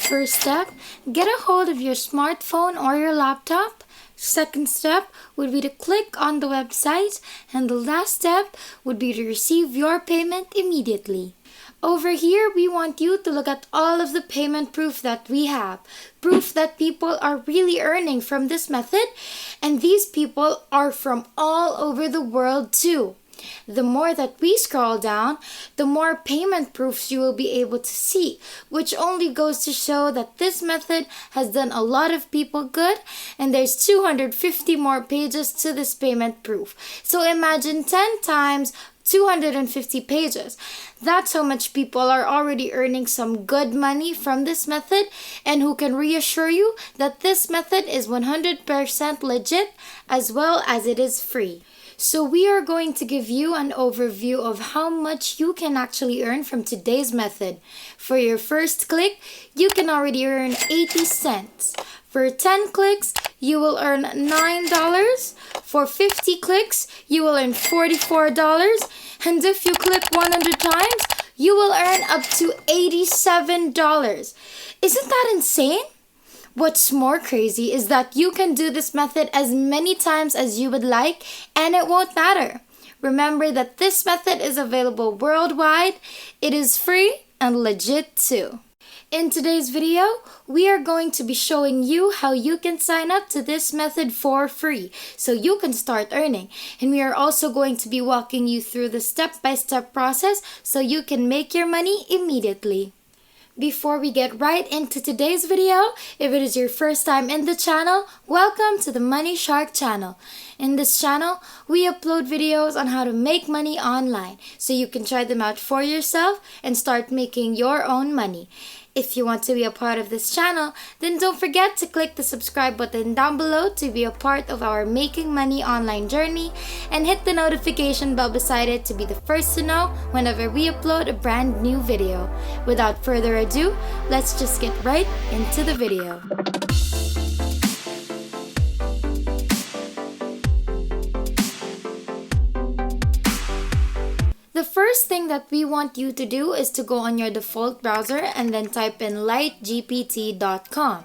First step, get a hold of your smartphone or your laptop. Second step would be to click on the website, and the last step would be to receive your payment immediately. Over here, we want you to look at all of the payment proof that we have. Proof that people are really earning from this method, and these people are from all over the world too. The more that we scroll down, the more payment proofs you will be able to see, which only goes to show that this method has done a lot of people good, and there's 250 more pages to this payment proof. So imagine 10 times 250 pages. That's how much people are already earning some good money from this method, and who can reassure you that this method is 100% legit as well as it is free. So we are going to give you an overview of how much you can actually earn from today's method. For your first click, you can already earn 80 cents. For 10 clicks, you will earn $9. For 50 clicks, you will earn $44. And if you click 100 times, you will earn up to $87. Isn't that insane? What's more crazy is that you can do this method as many times as you would like, and it won't matter. Remember that this method is available worldwide. It is free and legit too. In today's video, we are going to be showing you how you can sign up to this method for free so you can start earning. And we are also going to be walking you through the step-by-step process so you can make your money immediately. Before we get right into today's video, if it is your first time in the channel, welcome to the Money Shark channel. In this channel, we upload videos on how to make money online so you can try them out for yourself and start making your own money. If you want to be a part of this channel, then don't forget to click the subscribe button down below to be a part of our Making Money online journey, and hit the notification bell beside it to be the first to know whenever we upload a brand new video. Without further ado, let's just get right into the video. The first thing that we want you to do is to go on your default browser and then type in lightgpt.com.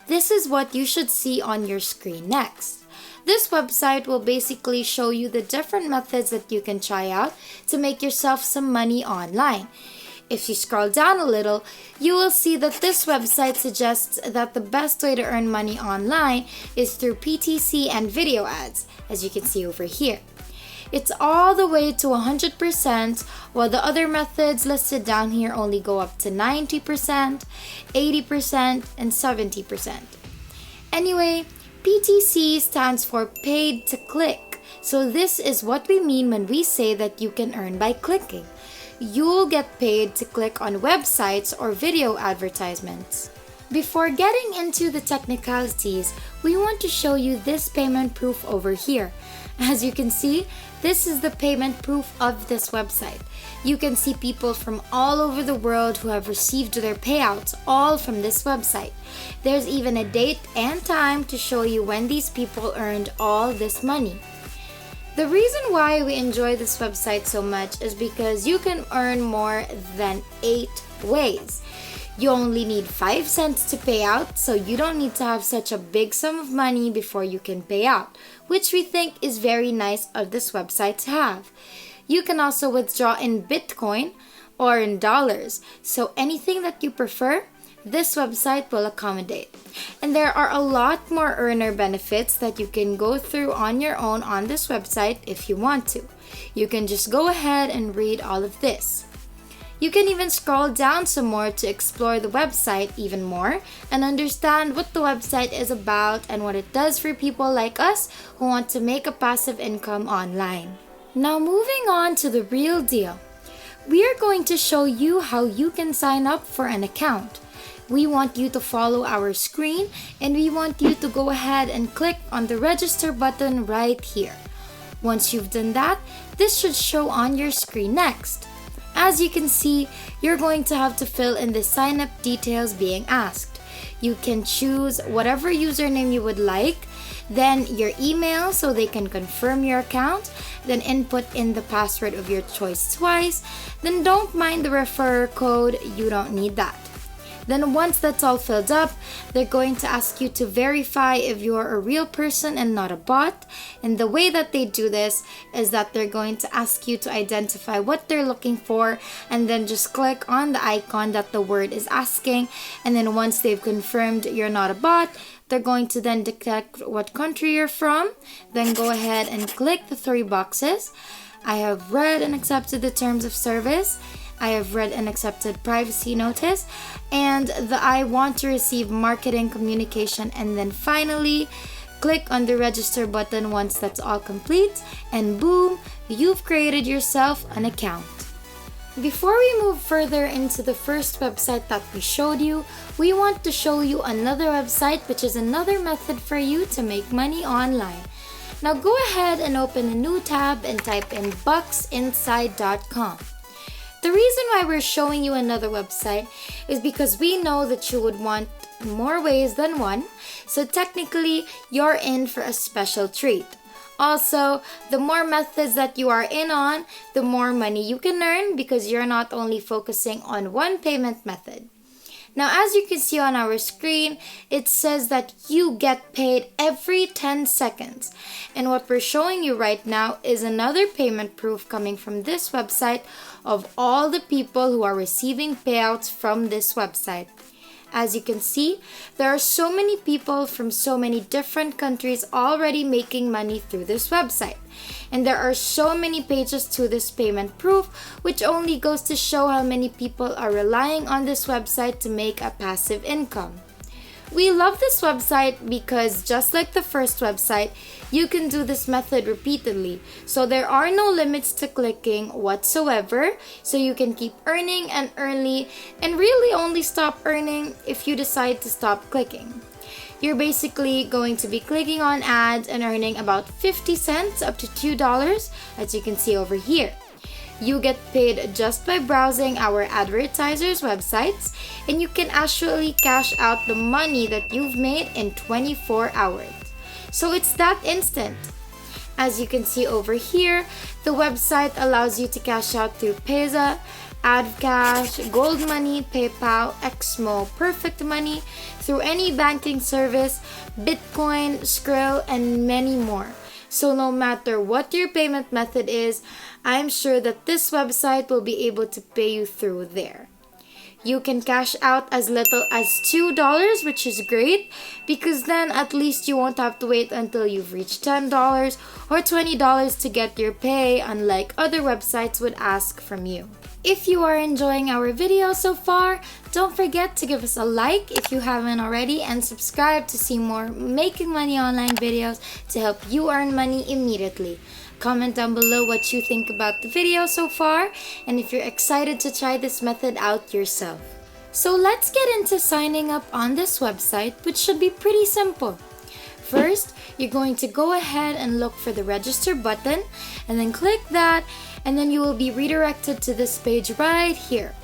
This is what you should see on your screen next. This website will basically show you the different methods that you can try out to make yourself some money online. If you scroll down a little, you will see that this website suggests that the best way to earn money online is through PTC and video ads, as you can see over here. It's all the way to 100%, while the other methods listed down here only go up to 90%, 80%, and 70%. Anyway, PTC stands for paid to click. So this is what we mean when we say that you can earn by clicking. You'll get paid to click on websites or video advertisements. Before getting into the technicalities, we want to show you this payment proof over here. As you can see, this is the payment proof of this website. You can see people from all over the world who have received their payouts all from this website. There's even a date and time to show you when these people earned all this money. The reason why we enjoy this website so much is because you can earn more than 8 ways. You only need 5 cents to pay out, so you don't need to have such a big sum of money before you can pay out, which we think is very nice of this website to have. You can also withdraw in Bitcoin or in dollars, so anything that you prefer, this website will accommodate. And there are a lot more earner benefits that you can go through on your own on this website if you want to. You can just go ahead and read all of this. You can even scroll down some more to explore the website even more and understand what the website is about and what it does for people like us who want to make a passive income online. Now moving on to the real deal. We are going to show you how you can sign up for an account. We want you to follow our screen, and we want you to go ahead and click on the register button right here. Once you've done that, this should show on your screen next. As you can see, you're going to have to fill in the sign-up details being asked. You can choose whatever username you would like, then your email so they can confirm your account, then input in the password of your choice twice, then don't mind the referrer code, you don't need that. Then once that's all filled up, they're going to ask you to verify if you're a real person and not a bot. And the way that they do this is that they're going to ask you to identify what they're looking for, and then just click on the icon that the word is asking. And then once they've confirmed you're not a bot, they're going to then detect what country you're from. Then go ahead and click the 3 boxes. I have read and accepted the terms of service. I have read and accepted privacy notice, and the I want to receive marketing communication, and then finally click on the register button once that's all complete, and boom, you've created yourself an account. Before we move further into the first website that we showed you, we want to show you another website, which is another method for you to make money online. Now go ahead and open a new tab and type in bucksinside.com. The reason why we're showing you another website is because we know that you would want more ways than one, so technically you're in for a special treat. Also, the more methods that you are in on, the more money you can earn because you're not only focusing on one payment method. Now, as you can see on our screen, it says that you get paid every 10 seconds. And what we're showing you right now is another payment proof coming from this website of all the people who are receiving payouts from this website. As you can see, there are so many people from so many different countries already making money through this website. And there are so many pages to this payment proof, which only goes to show how many people are relying on this website to make a passive income. We love this website because just like the first website, you can do this method repeatedly. So there are no limits to clicking whatsoever. So you can keep earning and earning and really only stop earning if you decide to stop clicking. You're basically going to be clicking on ads and earning about 50 cents up to $2, as you can see over here. You get paid just by browsing our advertisers' websites, and you can actually cash out the money that you've made in 24 hours. So it's that instant. As you can see over here, the website allows you to cash out through Payza, AdCash, Gold Money, PayPal, Xmo, Perfect Money, through any banking service, Bitcoin, Skrill, and many more. So no matter what your payment method is, I'm sure that this website will be able to pay you through there. You can cash out as little as $2, which is great because then at least you won't have to wait until you've reached $10 or $20 to get your pay, unlike other websites would ask from you. If you are enjoying our video so far, don't forget to give us a like if you haven't already, and subscribe to see more making money online videos to help you earn money immediately. Comment down below what you think about the video so far and if you're excited to try this method out yourself. So let's get into signing up on this website, which should be pretty simple. First, you're going to go ahead and look for the register button and then click that, and then you will be redirected to this page right here.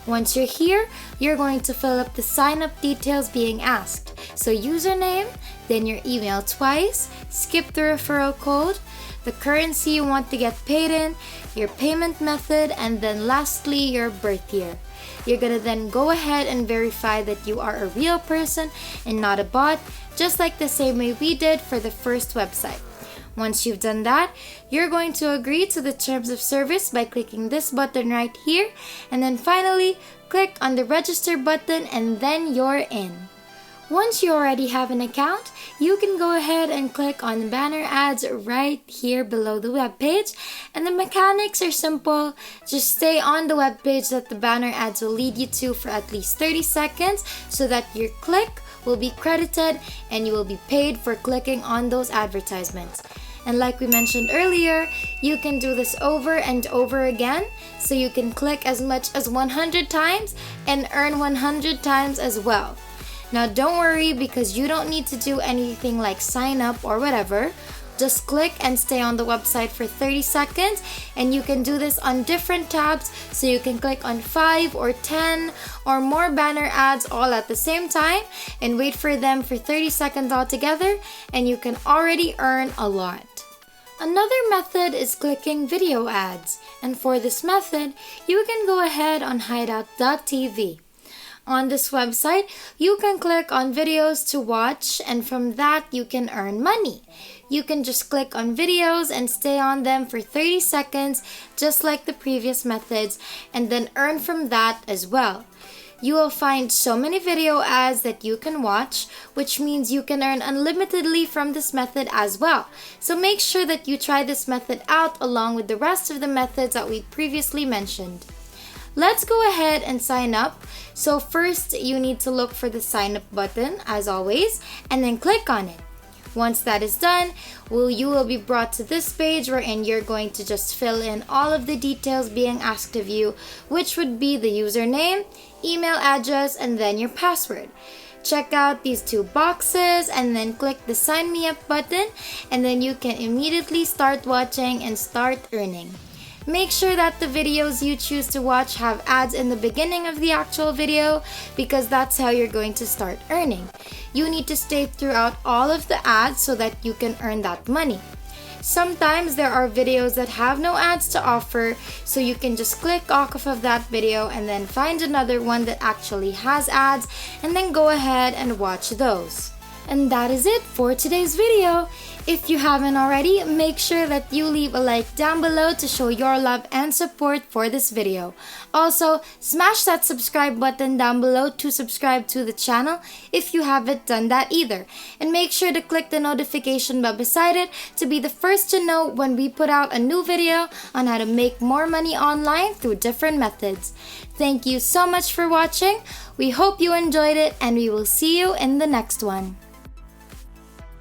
Once you're here, you're going to fill up the sign up details being asked. So username, then your email twice, skip the referral code, the currency you want to get paid in, your payment method, and then lastly your birth year. You're gonna then go ahead and verify that you are a real person and not a bot, just like the same way we did for the first website. Once you've done that, you're going to agree to the terms of service by clicking this button right here, and then finally click on the register button, and then you're in. Once you already have an account, you can go ahead and click on banner ads right here below the web page, and the mechanics are simple. Just stay on the web page that the banner ads will lead you to for at least 30 seconds so that your click will be credited and you will be paid for clicking on those advertisements. And like we mentioned earlier, you can do this over and over again, so you can click as much as 100 times and earn 100 times as well. Now don't worry, because you don't need to do anything like sign up or whatever. Just click and stay on the website for 30 seconds, and you can do this on different tabs, so you can click on 5 or 10 or more banner ads all at the same time and wait for them for 30 seconds altogether, and you can already earn a lot. Another method is clicking video ads, and for this method, you can go ahead on hideout.tv. On this website, you can click on videos to watch, and from that, you can earn money. You can just click on videos and stay on them for 30 seconds, just like the previous methods, and then earn from that as well. You will find so many video ads that you can watch, which means you can earn unlimitedly from this method as well. So make sure that you try this method out along with the rest of the methods that we previously mentioned. Let's go ahead and sign up. So first, you need to look for the sign up button as always, and then click on it. Once that is done, you will be brought to this page wherein you're going to just fill in all of the details being asked of you, which would be the username, email address, and then your password. Check out these two boxes and then click the sign me up button, and then you can immediately start watching and start earning. Make sure that the videos you choose to watch have ads in the beginning of the actual video, because that's how you're going to start earning. You need to stay throughout all of the ads so that you can earn that money. Sometimes there are videos that have no ads to offer, so you can just click off of that video and then find another one that actually has ads, and then go ahead and watch those. And that is it for today's video. If you haven't already, make sure that you leave a like down below to show your love and support for this video. Also, smash that subscribe button down below to subscribe to the channel if you haven't done that either. And make sure to click the notification bell beside it to be the first to know when we put out a new video on how to make more money online through different methods. Thank you so much for watching. We hope you enjoyed it, and we will see you in the next one.